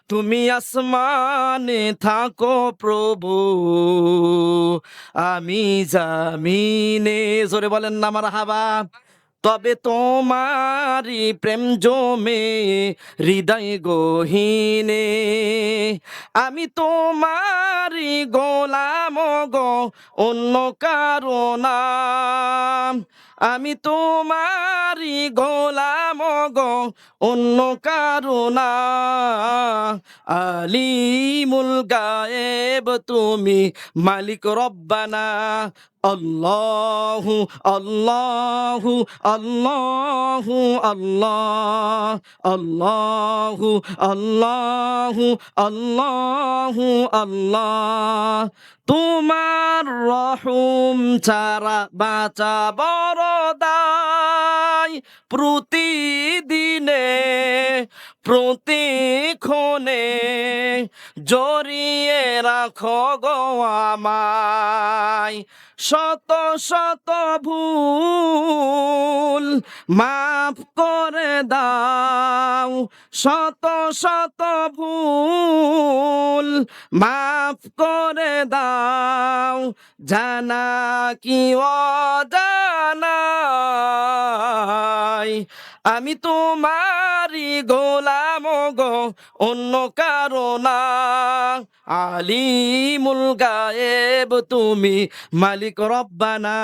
তুমি আসমানে থাকো প্রভু, আমি জামিনে। জোরে বলেন না মারহাবা। তবে তোমারি প্রেম জমে হৃদয় গহীনে, আমি তোমারি গোলাম গো, অন্য কারো না। আমি তোমারি গোলাম গো, অন্য কারো না। আলিমুল গায়েব তুমি, মালিক রব্বানা। আল্লাহু আল্লাহু আল্লাহু আল্লাহ, আল্লাহু আল্লাহু আল্লাহু আল্লাহ। তোমার রহম ছাড়া বাঁচা বড় দায়, প্রতিদিনে প্রতিক্ষণে জড়িয়ে রাখো গো আমায়। শত শত ভুল মাফ করে দাও, শত শত ভুল মাফ করে দাও, জানা কি অজানাই। আমি তোমারি গোলাম গো, অন্য কারো না। আলিমুল গায়েব তুমি, মালিক রব্বানা।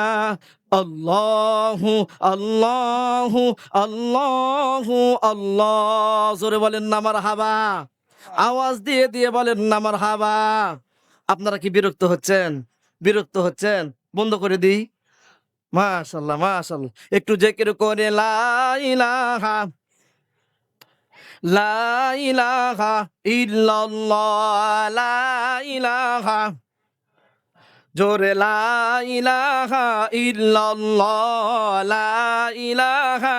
আল্লাহু আল্লাহু আল্লাহু আল্লাহ। জোরে বলেন না মারহাবা। আওয়াজ দিয়ে দিয়ে বলেন না মারহাবা। আপনারা কি বিরক্ত হচ্ছেন? বিরক্ত হচ্ছেন? বন্ধ করে দিই। মাশাআল্লাহ মাশাআল্লাহ। একটু জিকির করে লা ইলাহা, লা ইলাহা ইল্লাল্লাহ, লা ইলাহা, জোরে লা ইলাহা ইল্লাল্লাহ, লা ইলাহা,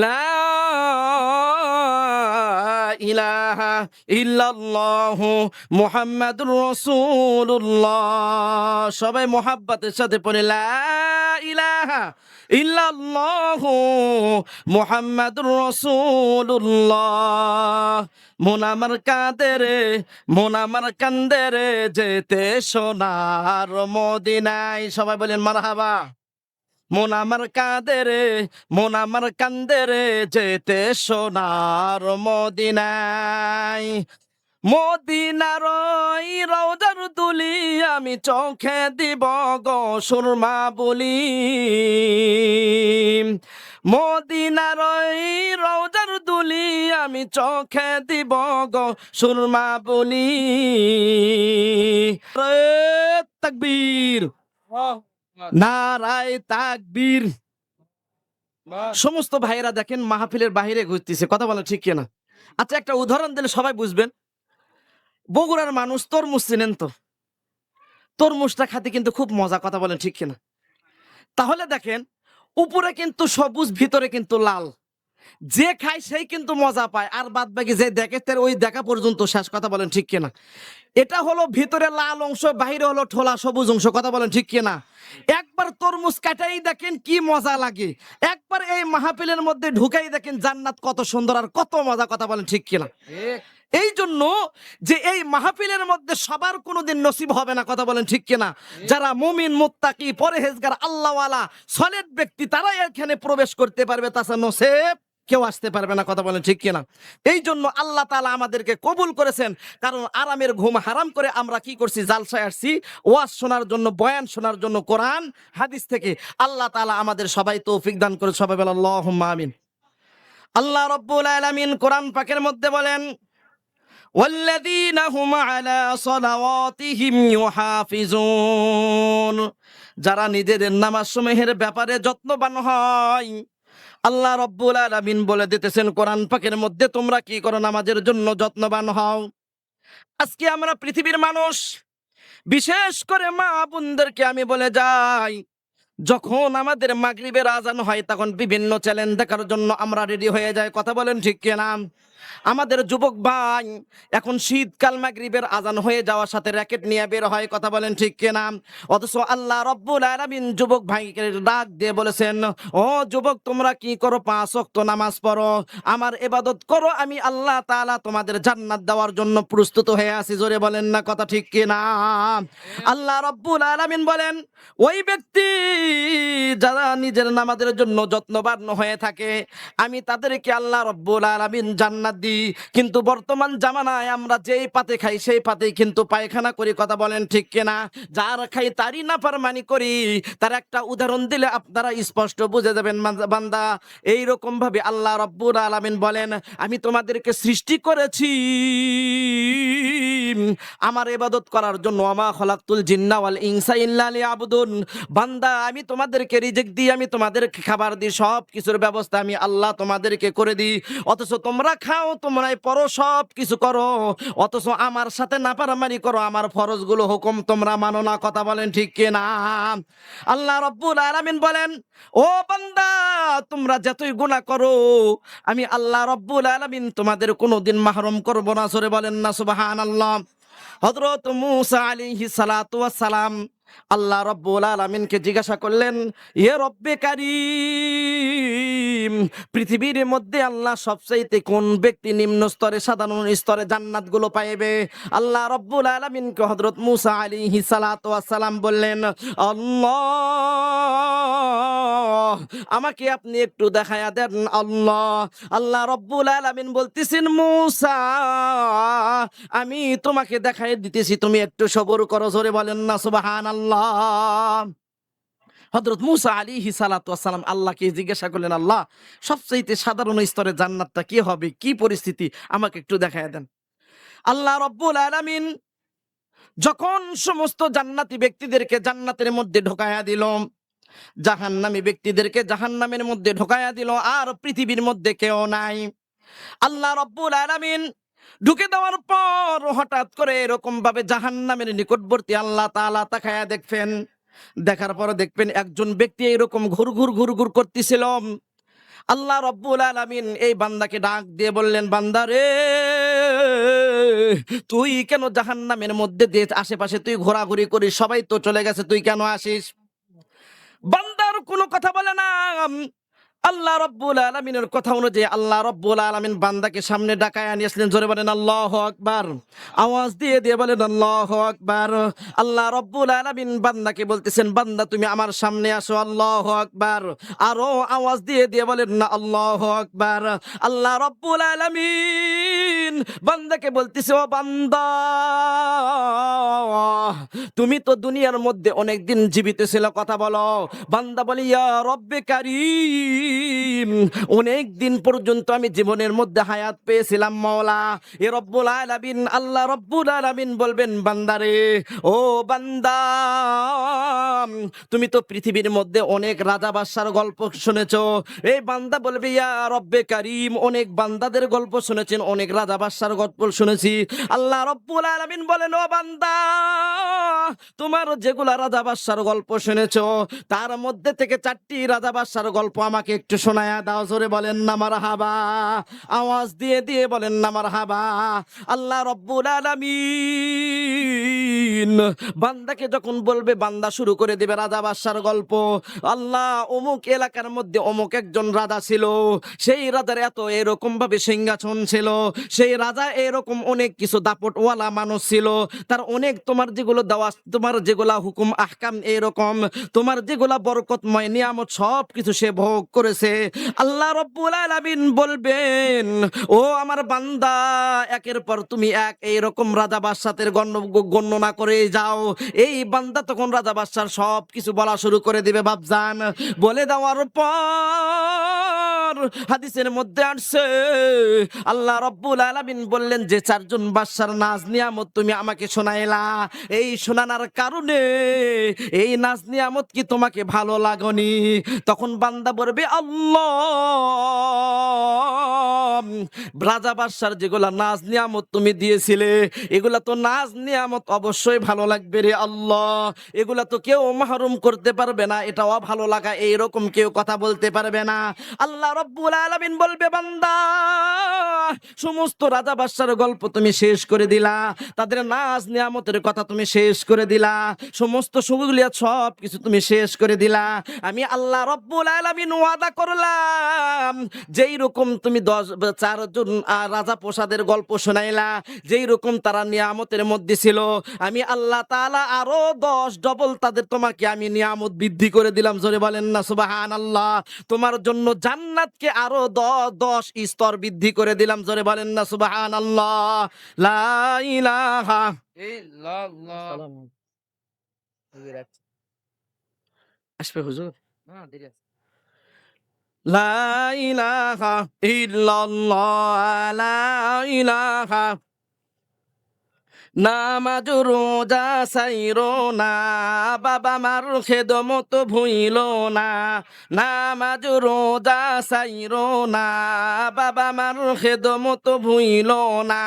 লা ইলাহা ইল্লাল্লাহু মুহাম্মাদুর রাসূলুল্লাহ। সবাই মোহাব্বতের সাথে পড়ে লা ইলাহা ইল্লাল্লাহু মুহাম্মাদুর রাসূলুল্লাহ। মন আমার কাঁদে রে, মন আমার কান্দে রে, যেতে সোনার মদিনায়। সবাই বলেন মারহাবা। মন আমার কাঁদে রে, মন আমার কান্দে রে, যেতে সোনার মদিনায়। মদিনার ওই রওজার দুলি আমি চোখে দিব গো সুরমা বলি। মদিনার ওই রওজার দুলি আমি চোখে দিব গো সুরমা বলি। তাকবীর, নারায়ে তাকবীর। সমস্ত ভাইয়েরা দেখেন মাহফিলের বাইরে ঘুরতেছে, কথা বলেন ঠিক কিনা? আচ্ছা, একটা উদাহরণ দিলে সবাই বুঝবেন। বগুড়ার মানুষ তরমুজ চিনেন তো? তরমুজটা খেতে কিন্তু খুব মজা, কথা বলেন ঠিক কিনা? তাহলে দেখেন, উপরে কিন্তু সবুজ, ভিতরে কিন্তু লাল। যে খায় সেই কিন্তু মজা পায়, আর বাদ বাকি যে দেখে তার ওই দেখা পর্যন্ত শেষ, কথা বলেন ঠিক কিনা? এটা হলো ভিতরে লাল অংশ, বাইরে হলো ঠোলা সবুজ অংশ, কথা বলেন ঠিক কিনা? একবার তরমুজ কাটাই দেখেন কি মজা লাগে, একবার এই মাহফিলের মধ্যে ঢুকাই দেখেন জান্নাত কত সুন্দর আর কত মজা, কথা বলেন ঠিক কিনা? এই জন্য যে এই মাহফিলের মধ্যে সবার কোনোদিন নসিব হবে না, কথা বলেন ঠিক কিনা? যারা মুমিন, মুত্তাকি, পরহেজগার, আল্লাহওয়ালা, সলিড ব্যক্তি, তারাই এখানে প্রবেশ করতে পারবে, তাছাড়া নসিব কেউ আসতে পারবে না, কথা বলেন ঠিক কিনা? এই জন্য আল্লাহ তাআলা আমাদেরকে কবুল করেছেন, কারণ আরামের ঘুম হারাম করে আমরা কি করছি? জালসায় আসছি ওয়াজ শোনার জন্য, বয়ান শোনার জন্য, কোরআন হাদিস থেকে। আল্লাহ তাআলা আমাদের সবাই তৌফিক দান করে, সবাই বলেন আল্লাহুম্মা আমিন। আল্লাহ রাব্বুল আলামিন কোরআন পাকের মধ্যে বলেন, ওয়াল্লাযীনা হুম আলা সালাওয়াতিহিম ইউহাফিজুন। যারা নিজেদের নামাজ সমূহের ব্যাপারে যত্নবান হয়, আল্লাহ রাব্বুল আলামিন বলে দিতেছেন কোরআন পাকের মধ্যে, তোমরা কি করো? নামাজের জন্য যত্নবান হও। আজকে আমরা পৃথিবীর মানুষ, বিশেষ করে মা বোনদেরকে আমি বলে যাই, যখন আমাদের মাগরিবের আজান হয় তখন বিভিন্ন চ্যানেল দেখার জন্য আমরা রেডি হয়ে যাই, কথা বলেন ঠিক কিনা? আমাদের যুবক ভাই এখন শীতকাল মাগরিবের আজান হয়ে যাওয়ার সাথে র‍্যাকেট নিয়ে বের হয়, কথা বলেন ঠিক কিনা? অথচ আল্লাহ রাব্বুল আলামিন যুবক ভাইকে ডাক দিয়ে বলেছেন, ও যুবক তোমরা কি করো? 5 ওয়াক্ত নামাজ পড়ো, আমার ইবাদত করো, আমি আল্লাহ তাআলা তোমাদের জান্নাত দেওয়ার জন্য প্রস্তুত হয়ে আছি। জোরে বলেন না কথা ঠিক কিনা? আল্লাহ রাব্বুল আলামিন বলেন, ওই ব্যক্তি যারা নিজের নামাজের জন্য যত্নবান হয়ে থাকে আমি তাদেরকে আল্লাহ রাব্বুল আলামিন জান্নাত দিই। কিন্তু বর্তমান জামানায় আমরা যেই পাতে খাই সেই পাতেই কিন্তু পায়খানা করি, কথা বলেন ঠিক কিনা? যার খাই তারই নাফরমানি করি। তার একটা উদাহরণ দিলে আপনারা স্পষ্ট বুঝে যাবেন বান্দা। এইরকম ভাবে আল্লাহ রাব্বুল আলামিন বলেন, আমি তোমাদেরকে সৃষ্টি করেছি আমার ইবাদত করার জন্য। ওয়া মা খালাকতুল জিন্না ওয়াল ইনসা ইল্লা লিয়াবুদুন। বান্দা আমি তোমাদেরকে রিজিক দিই, আমি তোমাদেরকে খাবার দিই, সব কিছুর ব্যবস্থা আমি আল্লাহ তোমাদেরকে করে দিই। অথচ তোমরা খাও, তোমরাই পরো, সব কিছু করো, অথচ আমার সাথে নাফরমানি করো, আমার ফরজগুলো হুকুম তোমরা মানো না, কথা বলেন ঠিক কিনা? আল্লাহ রাব্বুল আলামিন বলেন, ও বান্দা তোমরা যতই গুনাহ করো আমি আল্লাহ রাব্বুল আলামিন তোমাদের কোনোদিন মাহরুম করব না। জোরে বলেন না সুবহানাল্লাহ। হযরত মূসা আলাইহিস সালাতু ওয়াস সালাম আল্লাহ রাব্বুল আলামিনকে জিজ্ঞাসা করলেন, ইয়ে রব্বে কারীম, পৃথিবীর মধ্যে আল্লাহ সবচাইতে কোন ব্যক্তি নিম্ন স্তরে, সাধারণ স্তরে জান্নাতগুলো পাইবে? আল্লাহ রাব্বুল আলামিনকে হযরত মূসা আলাইহিস সালাতু ওয়াস সালাম বললেন, আল্লাহ আমাকে আপনি একটু দেখায়া দেন আল্লাহ। আল্লাহ রাব্বুল আলামিন বলতেছেন, মূসা আমি তোমাকে দেখাই দিতেছি, তুমি একটু সবর করো। জোরে বলেন না সুবহানাল্লাহ। হযরত মূসা আলাইহিস সালাতু ওয়াস সালাম আল্লাহকে জিজ্ঞাসা করলেন, আল্লাহ সবচেয়ে সাধারণ স্তরে জান্নাতটা কি হবে, কি পরিস্থিতি, আমাকে একটু দেখায়া দেন। আল্লাহ রাব্বুল আলামিন যখন সমস্ত জান্নাতি ব্যক্তিদেরকে জান্নাতের মধ্যে ঢোকায়া দিল, জাহান্নামী ব্যক্তিদেরকে জাহান্নামের মধ্যে ঢোকায়া দিল, আর পৃথিবীর মধ্যে কেউ নাই। আল্লাহ রাব্বুল আলামিন ঢুকে দেওয়ার পর হঠাৎ করে এরকম ভাবে জাহান্নামের নিকটবর্তী আল্লাহ তাআলা তাকায়া দেখবেন, দেখার পর দেখবেন একজন ব্যক্তি এরকম ঘুরঘুর করতেছিল। আল্লাহ রাব্বুল আলামিন এই বান্দাকে ডাক দিয়ে বললেন, বান্দা রে তুই কেন জাহান্নামের মধ্যে দিয়ে আশেপাশে তুই ঘোরাঘুরি করিস? সবাই তো চলে গেছে, তুই কেন আসিস? বান্দার কোনো কথা বলে না। আল্লাহ রাব্বুল আলামিনের কথা অনুযায়ী আল্লাহ রাব্বুল আলামিন বান্দাকে সামনে ডাকায় নিয়ে আসলেন। জোরে বলেন আল্লাহু আকবার। আওয়াজ দিয়ে দিয়ে বলেন আল্লাহু আকবার। আল্লাহ রাব্বুল আলামিন বান্দাকে বলতেছেন, বান্দা তুমি আমার সামনে আসো, আল্লাহু আকবার। আরো আওয়াজ দিয়ে দিয়ে বলেন না আল্লাহু আকবার। আল্লাহ রাব্বুল আলামিন বান্দাকে বলতেছে, ও বান্দা তুমি তো দুনিয়ার মধ্যে অনেক দিন জীবিত ছিল, কথা বলো। বান্দা বলি, ইয়া রব্বে কারীম, অনেক দিন পর্যন্ত আমি জীবনের মধ্যে হায়াত পেয়েছিলাম মাওলা। এ রব্বুল আলামিন আল্লাহ রব্বুল আলামিন বলবেন, বান্দারে ও বান্দা তুমি তো পৃথিবীর মধ্যে অনেক রাজা বাদশার গল্প শুনেছো। এই বান্দা বলবে, ইয়া রব্বে কারীম, অনেক বান্দাদের গল্প শুনেছেন, অনেক রাজা বাদশার গল্প শুনেছি। আল্লাহ রব্বুল আলামিন বলেন, ও বান্দা তোমার যেগুলা রাজা বাদশার গল্প শুনেছো তার মধ্যে থেকে 4টি রাজা বাদশার গল্প আমাকে একটু শোনায়া দাও। জোরে বলেন না মারহাবা। আওয়াজ দিয়ে দিয়ে বলেন না মারহাবা। আল্লাহ রব্বুল আলামিন বান্দাকে যখন বলবে, বান্দা শুরু করে দিবে রাজা বাদশার গল্প। আল্লাহ অমুক এলাকার মধ্যে অমুক একজন রাজা ছিল, সেই রাজার এত এরকম ভাবে সিংহাসন ছিল, সেই রাজা এরকম অনেক কিছু দাপটওয়ালা মানুষ ছিল, তার অনেক তোমার যেগুলো দেওয়া, তোমার যেগুলা হুকুম আহকাম, এরকম তোমার যেগুলা বরকতময় নিয়ামত সব কিছু সে ভোগ করেছে। আল্লাহ রাব্বুল আলামিন বলবেন, ও আমার বান্দা একের পর তুমি এক এইরকম রাজা বাদশাদের গণনা করে যাও। এই বান্দা তখন রাজা বাদশার সব কিছু বলা শুরু করে দিবে বাপজান। বলে দেওয়ার পর হাদিসের মধ্যে আসছে আল্লাহ রাব্বুল আলামিন বললেন, যে 4জন বাদশার নাজ নিয়ামত তুমি আমাকে শোনাইলা, এই শোনানোর কারণে এই নাজ নিয়ামত কি তোমাকে ভালো লাগনি? তখন বান্দা বলবে, আল্লাহ রাজা বাদশার যেগুলা নাজ নিয়ামত তুমি দিয়েছিলে এগুলা তো নাজ নিয়ামত অবশ্যই ভালো লাগবে রে আল্লাহ, এগুলা তো কেউ মাহরুম করতে পারবে না, এটাও ভালো লাগা এইরকম কেউ কথা বলতে পারবে না। আল্লাহ রাব্বুল আলামিন বলবে, বান্দা সমস্ত রাজা বাদশার গল্প তুমি শেষ করে দিলা, তাদের নাজ নিয়ামতের কথা তুমি শেষ করে দিলা, সমস্ত সহুলিয়াত সব কিছু তুমি শেষ করে দিলা। আমি আল্লাহ রাব্বুল আলামিন ওয়াদা করলাম, যেই রকম তুমি 4 জন রাজা প্রসাদের গল্প শোনাইলা, যেই রকম তারা নিয়ামতের মধ্যে ছিল, আমি আল্লাহ তাআলা আরো 10 ডবল তাদের তোমাকে আমি নিয়ামত বৃদ্ধি করে দিলাম। জোরে বলেন না সুবহানাল্লাহ। তোমার জন্য জান্নাতকে আরো 10 স্তর বৃদ্ধি করে দিলাম। জোরে বলেন না সুবহানাল্লাহ। লা ইলাহা ইল্লাল্লাহ। আসবে হুজুর। লা ইলাহা ইল্লাল্লাহ, লা ইলাহা। নামাজ রোজা সাইরো না, বাবা মার খেদমত ভুইলো না। নামাজ রোজা সাইরো না, বাবা মার খেদমত ভুইলো না।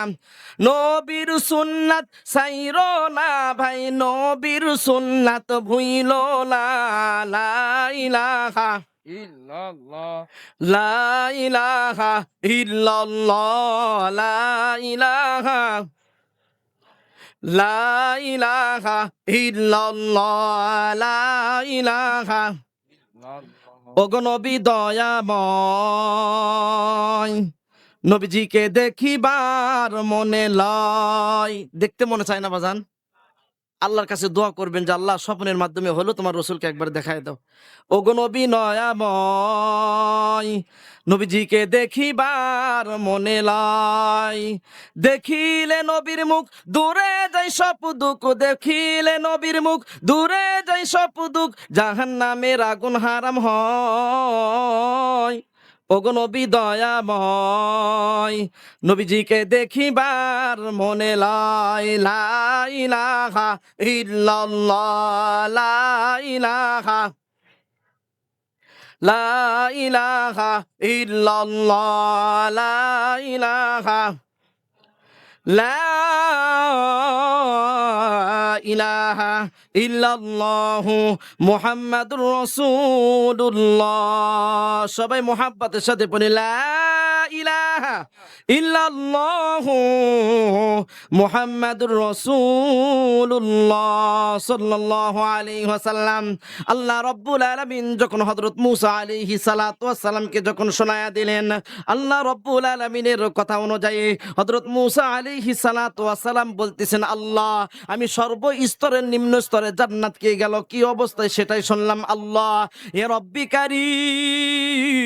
নবীর সুন্নাত সাইরো না ভাই, নবীর সুন্নাত ভুইলো না। লা ইলাহা ইল্লাল্লাহ। লা ইলাহা ইল্লাল্লাহ, লা ইলাহা লা ইলাহা ইল্লাল্লাহ, লা ইলাহা। ওগো নবী দয়াময়, নবীজিকে দেখিবার মনে লয়। দেখতে মনে চায় না বাজান? আল্লাহর কাছে দোয়া করবেন যে আল্লাহ স্বপ্নের মাধ্যমে হলো তোমার রসুলকে একবার দেখায় দাও। ওগো নবী দয়াময়, নবীজিকে দেখিবার মনে লয়। দেখিলে নবীর মুখ দূরে যাই সব দুঃখ, দেখিলে নবীর মুখ দূরে যাই সব দুঃখ, জাহান্নামের আগুন হারাম হয়। ওগো নবী দয়াময়, নবীজিকে দেখিবার মনে লয়। লা ইলাহা ইল্লাল্লাহ, লা ইলাহা লা ইলাহা ইল্লাল্লাহ, লা ইলাহা লা ইলাহা ইল্লাল্লাহু মুহাম্মাদুর রাসূলুল্লাহ। সবাই মুহাব্বতের সাথে পড়ি, লা ইলাহা ইল্লাল্লাহু মুহাম্মাদুর রাসূলুল্লাহ সাল্লাল্লাহু আলাইহি ওয়াসাল্লাম। আল্লাহ রাব্বুল আলামিন যখন হযরত মূসা আলাইহিস সালাতু ওয়াস সালামকে যখন শোনায়া দিলেন, আল্লাহ রাব্বুল আলামিনের কথা অনুযায়ী হযরত মূসা আলাইহিস সালাতু ওয়াস সালাম বলতেছেন, আল্লাহ আমি সর্বস্তরের নিম্ন স্তরে জান্নাতকে গেল কি অবস্থায় সেটাই শুনলাম। আল্লাহ এ রব্বি কারীম,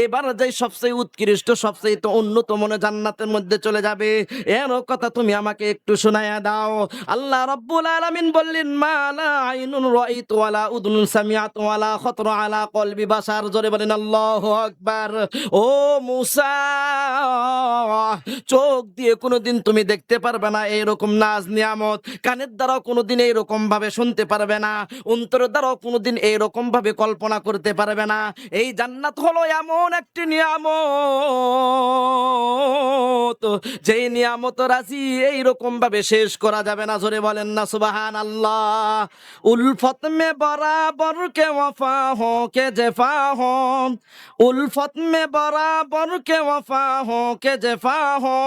এবার যাই সবচেয়ে উৎকৃষ্ট সবচেয়ে তো উন্নত মনে জান্নাতের মধ্যে চলে যাবে, এর কথা তুমি আমাকে একটু শোনায়া দাও। আল্লাহ রাব্বুল আলামিন বললেন, মা লা আইনুন রাইত ওয়ালা উযুনুন সামিআত ওয়ালা খাতরা আলা কলবি বাশার। জোরে বলেন আল্লাহু আকবার। ও মূসা, চোখ দিয়ে কোনোদিন তুমি দেখতে পারবে না এইরকম নাজ নিয়ামত, কানের দ্বারাও কোনোদিন এইরকম ভাবে শুনতে পারবে না, অন্তরের দ্বারাও কোনোদিন এইরকম ভাবে কল্পনা করতে পারবে না। এই জান্নাত হলো এমন একটি নিয়ামত, যেই নিয়ামত রাজি এইরকম ভাবে শেষ করা যাবে না। জোরে বলেন না সুবহানাল্লাহ। উলফত মে বরাবর কে ওয়াফা হো কে জেফা হো, उल्फत में बराबर के वफा हो के जफा हो,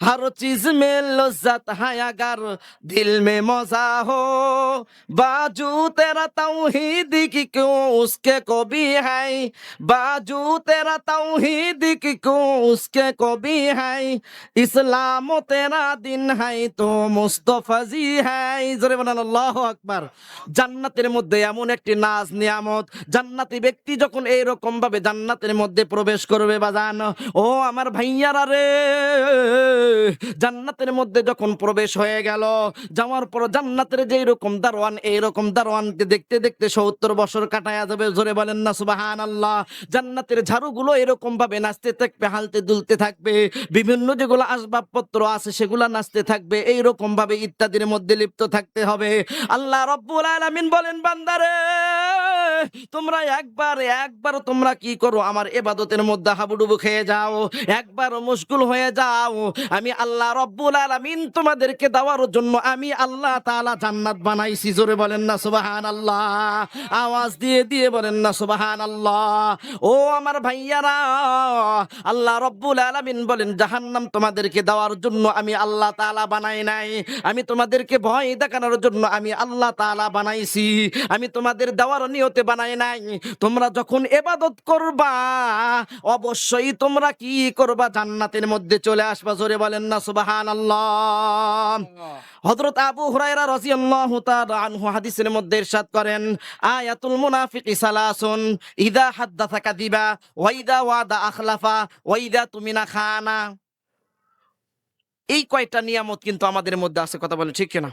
हर चीज में लज्जत है अगर दिल में मजा हो, बाजू तेरा तौहीद की क्यों उसके को भी है, बाजू तेरा तौहीद की क्यों उसके को भी है, इस्लाम तेरा दिन है तो मुस्तफा जी है। জোরে বলেন আল্লাহু আকবার। জান্নাতের মধ্যে এমন একটি নাজ নিয়ামত, জান্নাতি ব্যক্তি যখন এইরকম ভাবে জান্নাতের মধ্যে প্রবেশ করবে বাজান, ও আমার ভাইয়ারা রে, জান্নাতের মধ্যে যখন প্রবেশ হয়ে গেল, যাওয়ার পর জান্নাতের যেই রকম দারওয়ান, এইরকম দারওয়ানকে দেখতে দেখতে 70 বছর কাটায়া যাবে। জোরে বলেন না সুবহানাল্লাহ। জান্নাতের ঝাড়ুগুলো এরকম ভাবে নাচতে থাকবে, হালতে দুলতে থাকবে, বিভিন্ন যেগুলো আসবাবপত্র আছে সেগুলা নাচতে থাকবে, এইরকম ভাবে ইত্যাদির মধ্যে লিপ্ত থাকতে হবে। আল্লাহ রাব্বুল আলামিন বলেন, বান্দারে তোমরা একবার তোমরা কি করো, আমার ইবাদতের মধ্যে হাবুডুবু খেয়ে যাও, একবার মুশগুল হয়ে যাও, আমি আল্লাহ রব্বুল আলামিন তোমাদেরকে দেওয়ার জন্য আমি আল্লাহ তাআলা জান্নাত বানাইছি। জোরে বলেন না সুবহানাল্লাহ, আওয়াজ দিয়ে দিয়ে বলেন না সুবহানাল্লাহ। ও আমার ভাইয়ারা, আল্লাহ রব্বুল আলামিন বলেন জাহান্নাম তোমাদেরকে দেওয়ার জন্য আমি আল্লাহ তাআলা বানাই নাই, আমি তোমাদেরকে ভয় দেখানোর জন্য আমি আল্লাহ তাআলা বানাইছি, আমি তোমাদের দেওয়ার নিয়তে বানাই নাই। তোমরা যখন ইবাদত করবা অবশ্যই তোমরা কি করবা, জান্নাতের মধ্যে চলে আসবা। জোরে বলেন না সুবহানাল্লাহ। হযরত আবু হুরায়রা রাদিয়াল্লাহু তাআলা আনহু হাদিসের মধ্যে ইরশাদ করেন, আয়াতুল মুনাফিকি সালাসুন, ইযা হাদ্দাসা কাযিবা ওয়া ইযা ওয়াদা আখলাফা ওয়া ইযা তুমিনা খানা। এই কয়টা নিয়ামত কিন্তু আমাদের মধ্যে আছে, কথা বলেন ঠিক কিনা?